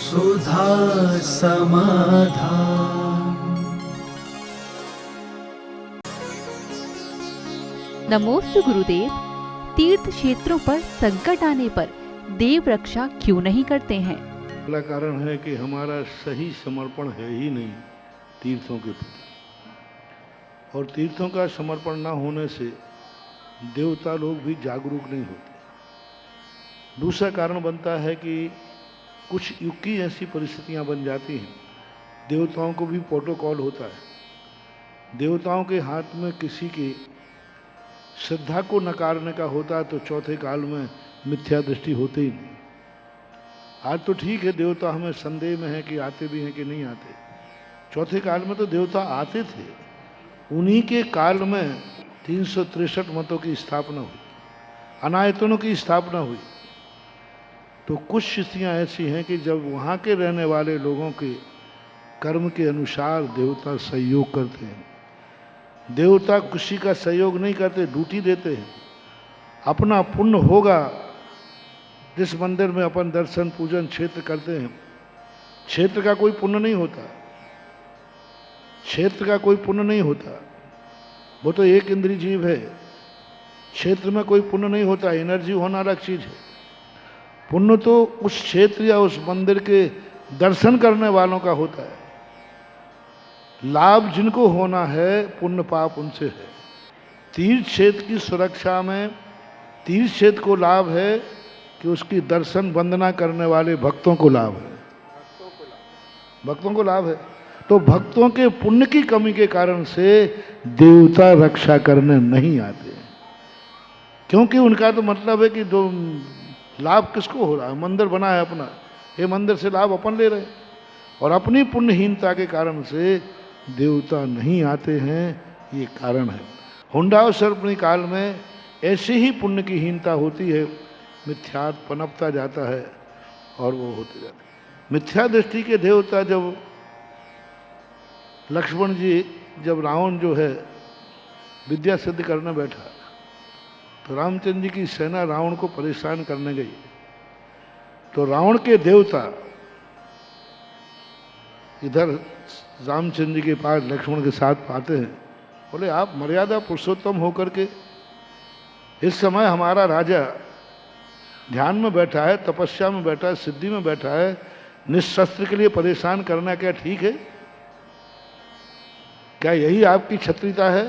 सुधा समाधान। नमोस्तु गुरुदेव। तीर्थ क्षेत्रों पर संकट आने पर देव रक्षा क्यों नहीं करते हैं? पहला कारण है कि हमारा सही समर्पण है ही नहीं तीर्थों के प्रति, और तीर्थों का समर्पण न होने से देवता लोग भी जागरूक नहीं होते। दूसरा कारण बनता है कि कुछ युग की ऐसी परिस्थितियां बन जाती हैं, देवताओं को भी प्रोटोकॉल होता है। देवताओं के हाथ में किसी की श्रद्धा को नकारने का होता है तो चौथे काल में मिथ्या दृष्टि होती ही नहीं। आज तो ठीक है, देवता हमें संदेह में है कि आते भी हैं कि नहीं आते। चौथे काल में तो देवता आते थे। उन्हीं के काल में 363 मतों की स्थापना हुई, अनायतनों की स्थापना हुई। तो कुछ स्थितियां ऐसी हैं कि जब वहाँ के रहने वाले लोगों के कर्म के अनुसार देवता सहयोग करते हैं। देवता किसी का सहयोग नहीं करते, ड्यूटी देते हैं। अपना पुण्य होगा, जिस मंदिर में अपन दर्शन पूजन क्षेत्र करते हैं, क्षेत्र का कोई पुण्य नहीं होता, क्षेत्र का कोई पुण्य नहीं होता। वो तो एक इंद्रिय जीव है, क्षेत्र में कोई पुण्य नहीं होता। एनर्जी होना अलग चीज है। पुण्य तो उस क्षेत्र या उस मंदिर के दर्शन करने वालों का होता है। लाभ जिनको होना है, पुण्य पाप उनसे है। तीर्थ क्षेत्र की सुरक्षा में तीर्थ क्षेत्र को लाभ है कि उसकी दर्शन वंदना करने वाले भक्तों को लाभ है, भक्तों को लाभ है। तो भक्तों के पुण्य की कमी के कारण से देवता रक्षा करने नहीं आते, क्योंकि उनका तो मतलब है कि जो लाभ किसको हो रहा है, मंदिर बना है अपना, ये मंदिर से लाभ अपन ले रहे हैं, और अपनी पुण्यहीनता के कारण से देवता नहीं आते हैं। ये कारण है। हुंडा और सर्पणी काल में ऐसे ही पुण्य की हीनता होती है, मिथ्यात्व पनपता जाता है और वो होते जाते हैं। मिथ्या दृष्टि के देवता जब लक्ष्मण जी, जब रावण जो है विद्या सिद्ध करने बैठा, तो रामचंद्र जी की सेना रावण को परेशान करने गई। तो रावण के देवता इधर रामचंद्र जी के पास लक्ष्मण के साथ आते हैं। बोले, आप मर्यादा पुरुषोत्तम होकर के इस समय हमारा राजा ध्यान में बैठा है, तपस्या में बैठा है, सिद्धि में बैठा है, निशस्त्र के लिए परेशान करना क्या ठीक है? क्या यही आपकी क्षत्रियता है?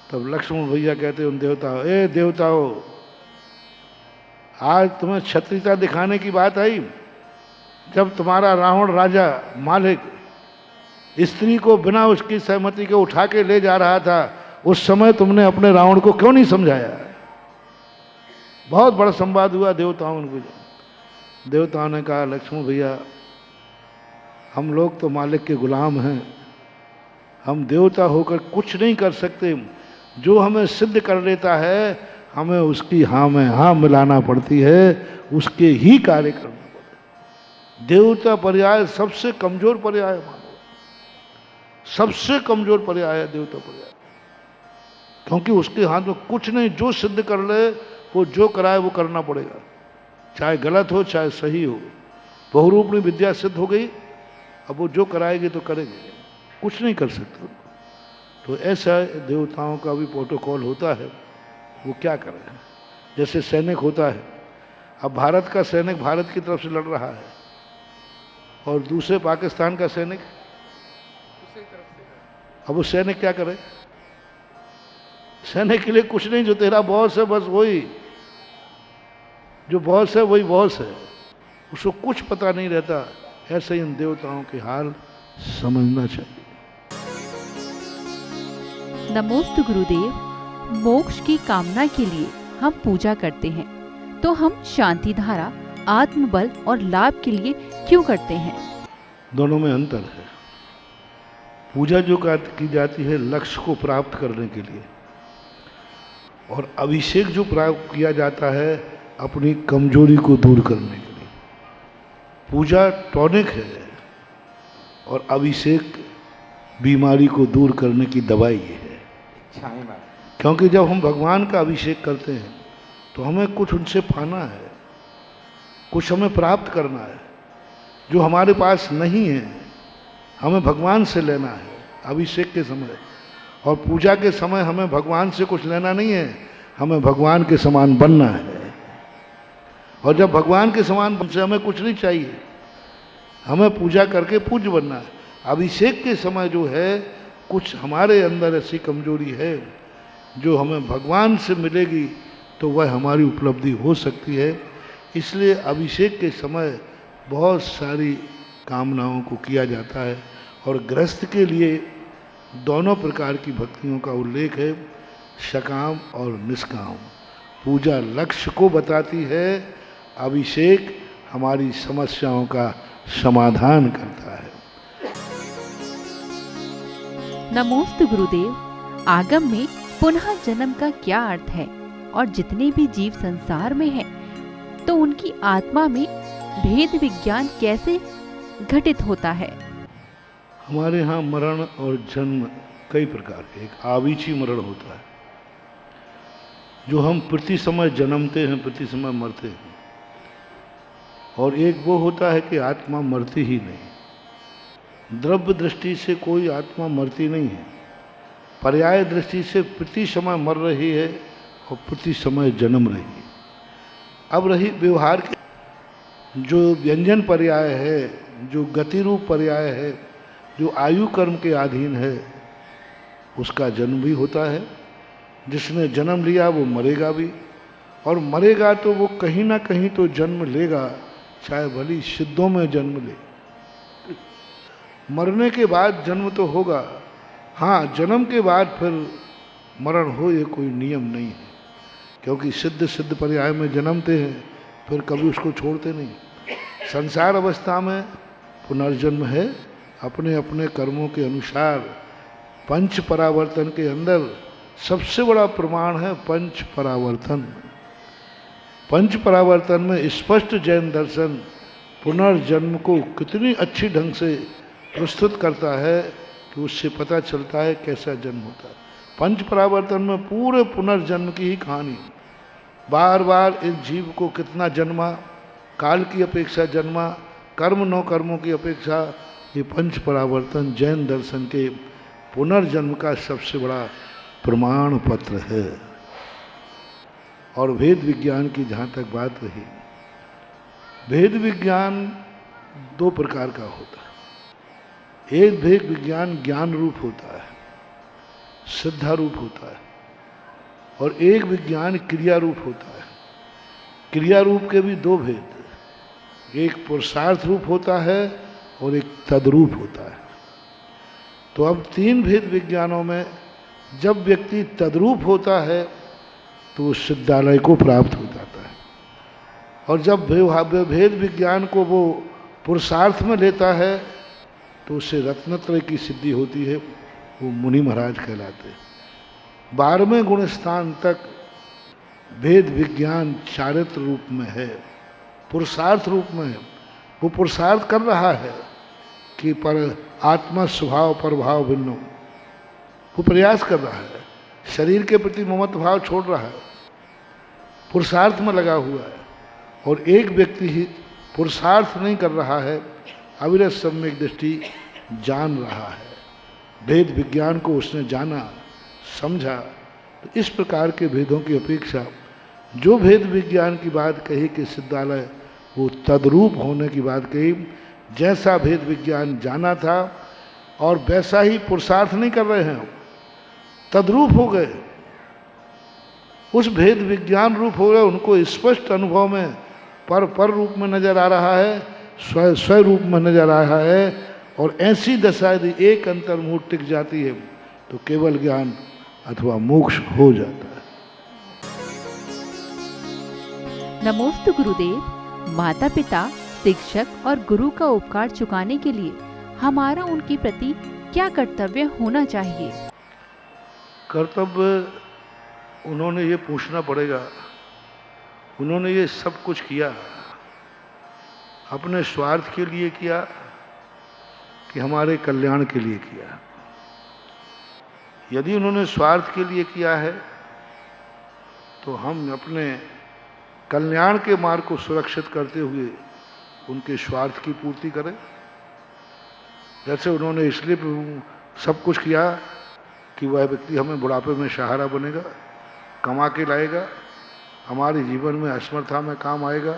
तब लक्ष्मण भैया कहते उन देवताओं, ए देवताओं, आज तुम्हें क्षत्रियता दिखाने की बात आई? जब तुम्हारा रावण राजा मालिक स्त्री को बिना उसकी सहमति के उठा के ले जा रहा था, उस समय तुमने अपने रावण को क्यों नहीं समझाया? बहुत बड़ा संवाद हुआ देवताओं को। देवताओं ने कहा, लक्ष्मण भैया, हम लोग तो मालिक के गुलाम हैं, हम देवता होकर कुछ नहीं कर सकते। जो हमें सिद्ध कर लेता है, हमें उसकी हाँ में हाँ मिलाना पड़ती है, उसके ही कार्य करना पड़ता है। देवता पर्याय सबसे कमजोर पर्याय मानो, सबसे कमजोर पर्याय है देवता पर्याय, क्योंकि उसके हाथ में कुछ नहीं। जो सिद्ध कर ले, वो जो कराए वो करना पड़ेगा, चाहे गलत हो चाहे सही हो। बहुरूपणी विद्या सिद्ध हो गई, अब वो जो कराएगी तो करेंगे, कुछ नहीं कर सकते। तो ऐसा देवताओं का भी प्रोटोकॉल होता है, वो क्या करें। जैसे सैनिक होता है, अब भारत का सैनिक भारत की तरफ से लड़ रहा है, और दूसरे पाकिस्तान का सैनिक, अब वो सैनिक क्या करे? सैनिक के लिए कुछ नहीं, जो तेरा बॉस है बस वही, जो बॉस है वही बॉस है, उसको कुछ पता नहीं रहता। ऐसे ही इन देवताओं के हाल समझना चाहिए। नमोस्तु गुरुदेव। मोक्ष की कामना के लिए हम पूजा करते हैं, तो हम शांति धारा, आत्मबल और लाभ के लिए क्यों करते हैं? दोनों में अंतर है। पूजा जो की जाती है लक्ष्य को प्राप्त करने के लिए, और अभिषेक जो प्राप्त किया जाता है अपनी कमजोरी को दूर करने के लिए। पूजा टॉनिक है और अभिषेक बीमारी को दूर करने की दवाई है। क्योंकि जब हम भगवान का अभिषेक करते हैं तो हमें कुछ उनसे पाना है, कुछ हमें प्राप्त करना है। जो हमारे पास नहीं है, हमें भगवान से लेना है। अभिषेक के समय और पूजा के समय हमें भगवान से कुछ लेना नहीं है, हमें भगवान के समान बनना है। और जब भगवान के समान बनने से हमें कुछ नहीं चाहिए, हमें पूजा करके पूज्य बनना है। अभिषेक के समय जो है कुछ हमारे अंदर ऐसी कमजोरी है जो हमें भगवान से मिलेगी तो वह हमारी उपलब्धि हो सकती है। इसलिए अभिषेक के समय बहुत सारी कामनाओं को किया जाता है और गृहस्थ के लिए दोनों प्रकार की भक्तियों का उल्लेख है, सकाम और निष्काम। पूजा लक्ष्य को बताती है, अभिषेक हमारी समस्याओं का समाधान करता है। नमोस्तु गुरुदेव। आगम में पुनः जन्म का क्या अर्थ है और जितने भी जीव संसार में हैं, तो उनकी आत्मा में भेद विज्ञान कैसे घटित होता है? हमारे यहाँ मरण और जन्म कई प्रकार के, एक आवीची मरण होता है जो हम प्रति समय जन्मते हैं, प्रति समय मरते हैं, और एक वो होता है कि आत्मा मरती ही नहीं। द्रव्य दृष्टि से कोई आत्मा मरती नहीं है, पर्याय दृष्टि से प्रति समय मर रही है और प्रति समय जन्म रही है। अब रही व्यवहार के जो व्यंजन पर्याय है, जो गति रूप पर्याय है, जो आयु कर्म के अधीन है, उसका जन्म भी होता है। जिसने जन्म लिया वो मरेगा भी, और मरेगा तो वो कहीं ना कहीं तो जन्म लेगा, चाहे भली सिद्धों में जन्म ले। मरने के बाद जन्म तो होगा, हाँ, जन्म के बाद फिर मरण हो ये कोई नियम नहीं है, क्योंकि सिद्ध पर्याय में जन्मते हैं, फिर कभी उसको छोड़ते नहीं। संसार अवस्था में पुनर्जन्म है, अपने अपने कर्मों के अनुसार। पंच परावर्तन के अंदर सबसे बड़ा प्रमाण है पंच परावर्तन। पंच परावर्तन में स्पष्ट जैन दर्शन पुनर्जन्म को कितनी अच्छी ढंग से प्रस्तुत करता है कि उससे पता चलता है कैसा जन्म होता है। पंच परावर्तन में पूरे पुनर्जन्म की ही कहानी, बार बार इस जीव को कितना जन्मा, काल की अपेक्षा जन्मा, कर्म नौ कर्मों की अपेक्षा, ये पंच परावर्तन जैन दर्शन के पुनर्जन्म का सबसे बड़ा प्रमाण पत्र है। और भेद विज्ञान की जहाँ तक बात रही, भेद विज्ञान दो प्रकार का होता है। एक भेद विज्ञान ज्ञान रूप होता है, श्रद्धा रूप होता है, और एक विज्ञान क्रिया रूप होता है। क्रिया रूप के भी दो भेद, एक पुरुषार्थ रूप होता है और एक तद्रूप होता है। तो अब तीन भेद विज्ञानों में जब व्यक्ति तद्रूप होता है तो वो सिद्धालय को प्राप्त हो जाता है, और जब भेद विज्ञान को वो पुरुषार्थ में लेता है तो उससे रत्नत्रय की सिद्धि होती है, वो मुनि महाराज कहलाते हैं। 12वें गुण स्थान तक भेद विज्ञान चारित्र रूप में है, पुरुषार्थ रूप में है। वो पुरुषार्थ कर रहा है कि पर आत्मा स्वभाव पर भाव भिन्न हो, वो प्रयास कर रहा है, शरीर के प्रति ममत्व भाव छोड़ रहा है, पुरुषार्थ में लगा हुआ है। और एक व्यक्ति ही पुरुषार्थ नहीं कर रहा है, अविरत सम्यक दृष्टि जान रहा है, भेद विज्ञान को उसने जाना समझा। तो इस प्रकार के भेदों की अपेक्षा जो भेद विज्ञान की बात कही कि सिद्धालय, वो तद्रूप होने की बात कही। जैसा भेद विज्ञान जाना था और वैसा ही पुरुषार्थ नहीं कर रहे हैं, तद्रूप हो गए, उस भेद विज्ञान रूप हो गए। उनको स्पष्ट अनुभव में पर रूप में नजर आ रहा है, स्व रूप में नजर आ रहा है। और ऐसी दशा यदि एक अंतर्मुख टिक जाती है तो केवल ज्ञान अथवा मोक्ष हो जाता है। नमोस्तु गुरुदेव। माता पिता, शिक्षक और गुरु का उपकार चुकाने के लिए हमारा उनके प्रति क्या कर्तव्य होना चाहिए? कर्तव्य उन्होंने ये पूछना पड़ेगा, उन्होंने ये सब कुछ किया अपने स्वार्थ के लिए किया कि हमारे कल्याण के लिए किया? यदि उन्होंने स्वार्थ के लिए किया है तो हम अपने कल्याण के मार्ग को सुरक्षित करते हुए उनके स्वार्थ की पूर्ति करें। जैसे उन्होंने इसलिए सब कुछ किया कि वह व्यक्ति हमें बुढ़ापे में सहारा बनेगा, कमा के लाएगा, हमारे जीवन में असमर्था में काम आएगा।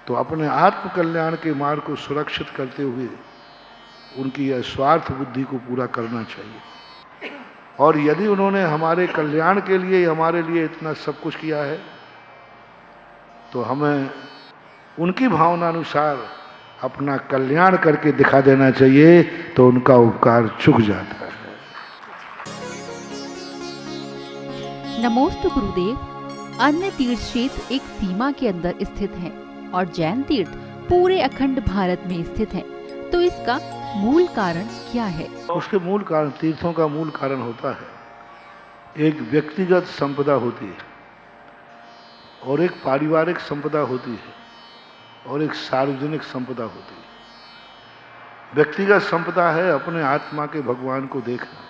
तो अपने आत्म कल्याण के मार्ग को सुरक्षित करते हुए उनकी यह स्वार्थ बुद्धि को पूरा करना चाहिए। और यदि उन्होंने हमारे कल्याण के लिए हमारे लिए इतना सब कुछ किया है तो हमें उनकी भावना अनुसार अपना कल्याण करके दिखा देना चाहिए, तो उनका उपकार चुक जाता है। नमोस्तु गुरुदेव। अन्य तीर्थ क्षेत्र एक सीमा के अंदर स्थित हैं और जैन तीर्थ पूरे अखंड भारत में स्थित हैं। तो इसका मूल कारण क्या है? उसके मूल कारण, तीर्थों का मूल कारण होता है एक व्यक्तिगत संपदा होती है और एक पारिवारिक संपदा होती है और एक सार्वजनिक संपदा होती है। व्यक्तिगत संपदा है अपने आत्मा के भगवान को देखना,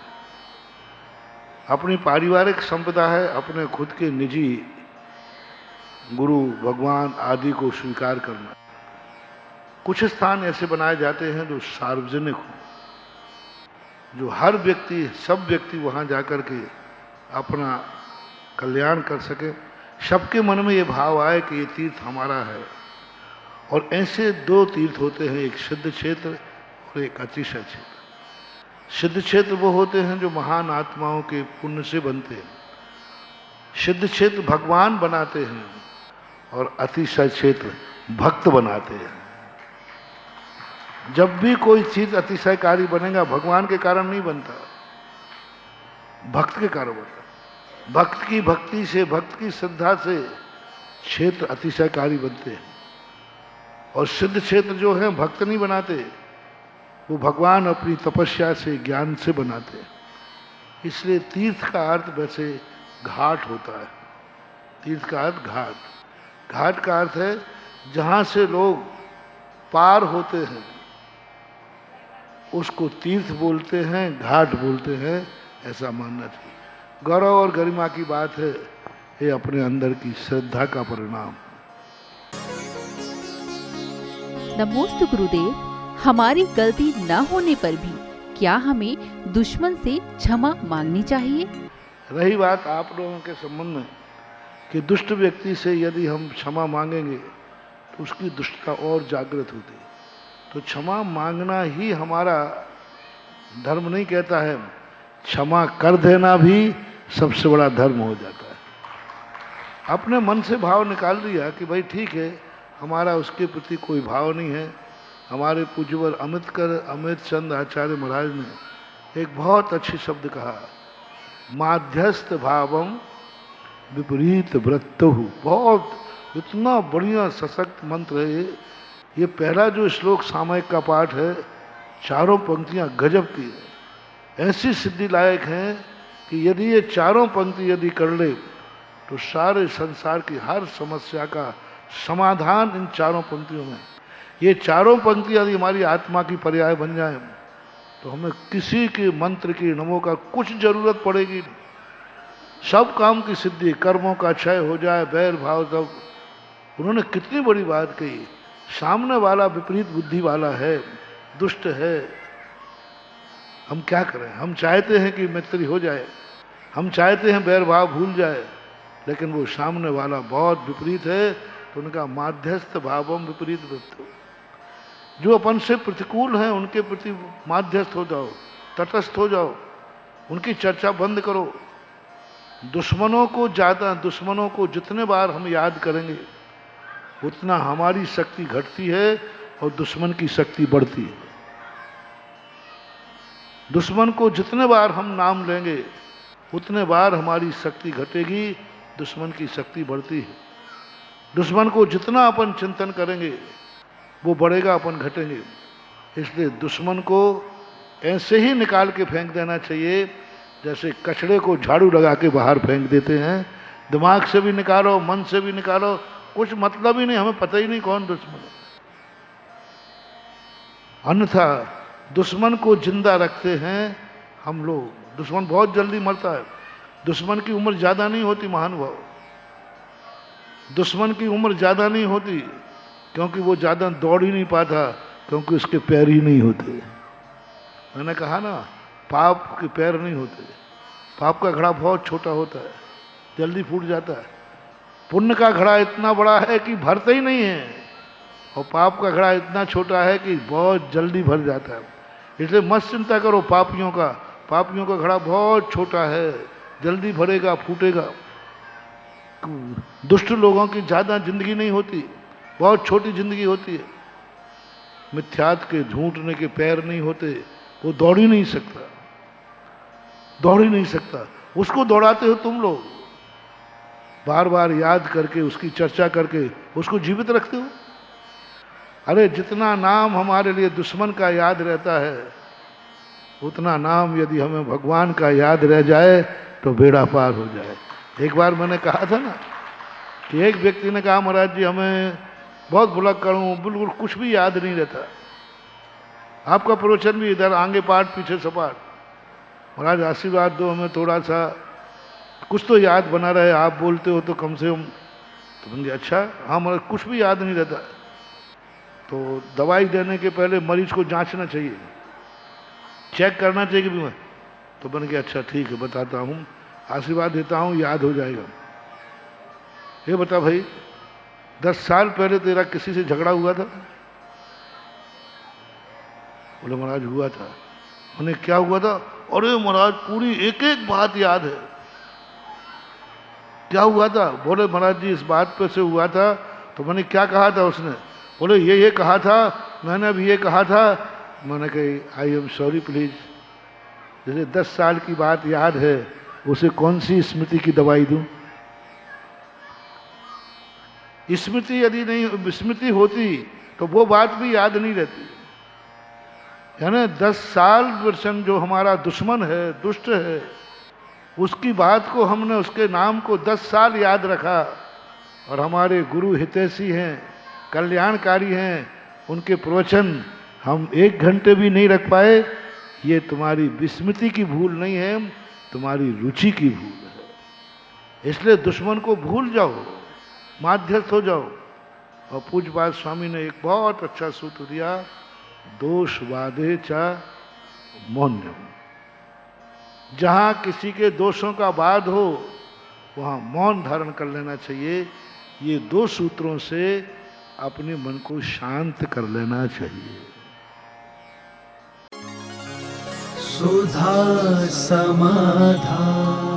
अपनी पारिवारिक संपदा है अपने खुद के निजी गुरु भगवान आदि को स्वीकार करना। कुछ स्थान ऐसे बनाए जाते हैं जो सार्वजनिक हो, जो हर व्यक्ति, सब व्यक्ति वहां जाकर के अपना कल्याण कर सके, सबके मन में ये भाव आए कि ये तीर्थ हमारा है। और ऐसे दो तीर्थ होते हैं, एक सिद्ध क्षेत्र और एक अतिशय क्षेत्र। सिद्ध क्षेत्र वो होते हैं जो महान आत्माओं के पुण्य से बनते हैं, सिद्ध क्षेत्र भगवान बनाते हैं और अतिशय क्षेत्र भक्त बनाते हैं। जब भी कोई चीज अतिशयकारी बनेगा भगवान के कारण नहीं बनता, भक्त के कारण बनता। भक्त की भक्ति से, भक्त की श्रद्धा से क्षेत्र अतिशयकारी बनते हैं। और सिद्ध क्षेत्र जो है भक्त नहीं बनाते, वो भगवान अपनी तपस्या से, ज्ञान से बनाते हैं। इसलिए तीर्थ का अर्थ वैसे घाट होता है। तीर्थ का अर्थ घाट। घाट का अर्थ है जहां से लोग पार होते हैं उसको तीर्थ बोलते हैं, घाट बोलते हैं, ऐसा मानना चाहिए। गौरव और गरिमा की बात है, ये अपने अंदर की श्रद्धा का परिणाम। नमोस्तु गुरुदेव। हमारी गलती न होने पर भी क्या हमें दुश्मन से क्षमा मांगनी चाहिए? रही बात आप लोगों के संबंध में कि दुष्ट व्यक्ति से यदि हम क्षमा मांगेंगे तो उसकी दुष्टता और जागृत होती है। तो क्षमा मांगना ही हमारा धर्म नहीं कहता है, क्षमा कर देना भी सबसे बड़ा धर्म हो जाता है। अपने मन से भाव निकाल दिया कि भाई ठीक है, हमारा उसके प्रति कोई भाव नहीं है। हमारे पूज्यवर अमित चंद आचार्य महाराज ने एक बहुत अच्छी शब्द कहा, माध्यस्थ भावम विपरीत वृत्तहु। बहुत इतना बढ़िया सशक्त मंत्र है ये पहला जो श्लोक सामयिक का पाठ है, चारों पंक्तियां गजब की है, ऐसी सिद्धि लायक हैं कि यदि ये चारों पंक्ति यदि कर ले तो सारे संसार की हर समस्या का समाधान इन चारों पंक्तियों में। ये चारों पंक्ति यदि हमारी आत्मा की पर्याय बन जाए तो हमें किसी के मंत्र की, नमो का कुछ जरूरत पड़ेगी नहीं। सब काम की सिद्धि, कर्मों का क्षय हो जाए, बैर भाव सब। उन्होंने कितनी बड़ी बात कही। सामने वाला विपरीत बुद्धि वाला है, दुष्ट है, हम क्या करें? हम चाहते हैं कि मैत्री हो जाए, हम चाहते हैं बैर भाव भूल जाए, लेकिन वो सामने वाला बहुत विपरीत है। तो उनका माध्यस्थ भावम विपरीत वृत्तो। जो अपन से प्रतिकूल हैं उनके प्रति माध्यस्थ हो जाओ, तटस्थ हो जाओ, उनकी चर्चा बंद करो। दुश्मनों को जितने बार हम याद करेंगे उतना हमारी शक्ति घटती है और दुश्मन की शक्ति बढ़ती है। दुश्मन को जितने बार हम नाम लेंगे उतने बार हमारी शक्ति घटेगी, दुश्मन की शक्ति बढ़ती है। दुश्मन को जितना अपन चिंतन करेंगे वो बढ़ेगा, अपन घटेंगे। इसलिए दुश्मन को ऐसे ही निकाल के फेंक देना चाहिए जैसे कचड़े को झाड़ू लगा के बाहर फेंक देते हैं। दिमाग से भी निकालो, मन से भी निकालो, कुछ मतलब ही नहीं, हमें पता ही नहीं कौन दुश्मन है। अन्यथा दुश्मन को जिंदा रखते हैं हम लोग। दुश्मन बहुत जल्दी मरता है, दुश्मन की उम्र ज्यादा नहीं होती महानुभाव, दुश्मन की उम्र ज्यादा नहीं होती। क्योंकि वो ज़्यादा दौड़ ही नहीं पाता, क्योंकि उसके पैर ही नहीं होते। मैंने कहा ना, पाप के पैर नहीं होते। पाप का घड़ा बहुत छोटा होता है, जल्दी फूट जाता है। पुण्य का घड़ा इतना बड़ा है कि भरता ही नहीं है, और पाप का घड़ा इतना छोटा है कि बहुत जल्दी भर जाता है। इसलिए मत चिंता करो पापियों का। पापियों का घड़ा बहुत छोटा है, जल्दी भरेगा, फूटेगा। दुष्ट लोगों की ज़्यादा जिंदगी नहीं होती, बहुत छोटी जिंदगी होती है। मिथ्यात के, झूठने के पैर नहीं होते, वो दौड़ ही नहीं सकता, दौड़ ही नहीं सकता। उसको दौड़ाते हो तुम लोग, बार बार याद करके, उसकी चर्चा करके उसको जीवित रखते हो। अरे जितना नाम हमारे लिए दुश्मन का याद रहता है, उतना नाम यदि हमें भगवान का याद रह जाए तो बेड़ा पार हो जाए। एक बार मैंने कहा था ना कि एक व्यक्ति ने कहा, महाराज जी हमें बहुत भुलक करूँ, बिल्कुल कुछ भी याद नहीं रहता। आपका प्रवचन भी इधर आगे पाठ पीछे सपाट, महाराज आशीर्वाद दो हमें, थोड़ा सा कुछ तो याद बना रहे, आप बोलते हो तो कम से कम। तो मैंने अच्छा, हाँ महाराज कुछ भी याद नहीं रहता। तो दवाई देने के पहले मरीज को जांचना चाहिए, चेक करना चाहिए कि भी मैं। तो मैंने कहा अच्छा ठीक है, बताता हूँ, आशीर्वाद देता हूँ, याद हो जाएगा। ये बता भाई, 10 साल पहले तेरा किसी से झगड़ा हुआ था? बोले महाराज हुआ था। मैंने क्या हुआ था? अरे महाराज पूरी एक एक बात याद है। क्या हुआ था? बोले महाराज जी इस बात पे से हुआ था। तो मैंने क्या कहा था? उसने बोले ये कहा था, मैंने अभी ये कहा था। मैंने कही आई एम सॉरी प्लीज। जैसे 10 साल की बात याद है, उसे कौन सी स्मृति की दवाई दूं? स्मृति यदि नहीं, स्मृति होती तो वो बात भी याद नहीं रहती। यानी 10 साल वर्षन जो हमारा दुश्मन है, दुष्ट है, उसकी बात को हमने, उसके नाम को 10 साल याद रखा। और हमारे गुरु हितैषी हैं, कल्याणकारी हैं, उनके प्रवचन हम 1 घंटे भी नहीं रख पाए। ये तुम्हारी विस्मृति की भूल नहीं है, तुम्हारी रुचि की भूल है। इसलिए दुश्मन को भूल जाओ, माध्यस्थ हो जाओ। और पूज्यपाद स्वामी ने एक बहुत अच्छा सूत्र दिया, दोष वादे च मौन्यम। जहाँ किसी के दोषों का वाद हो, वहाँ मौन धारण कर लेना चाहिए। ये 2 सूत्रों से अपने मन को शांत कर लेना चाहिए। सुधा समाधान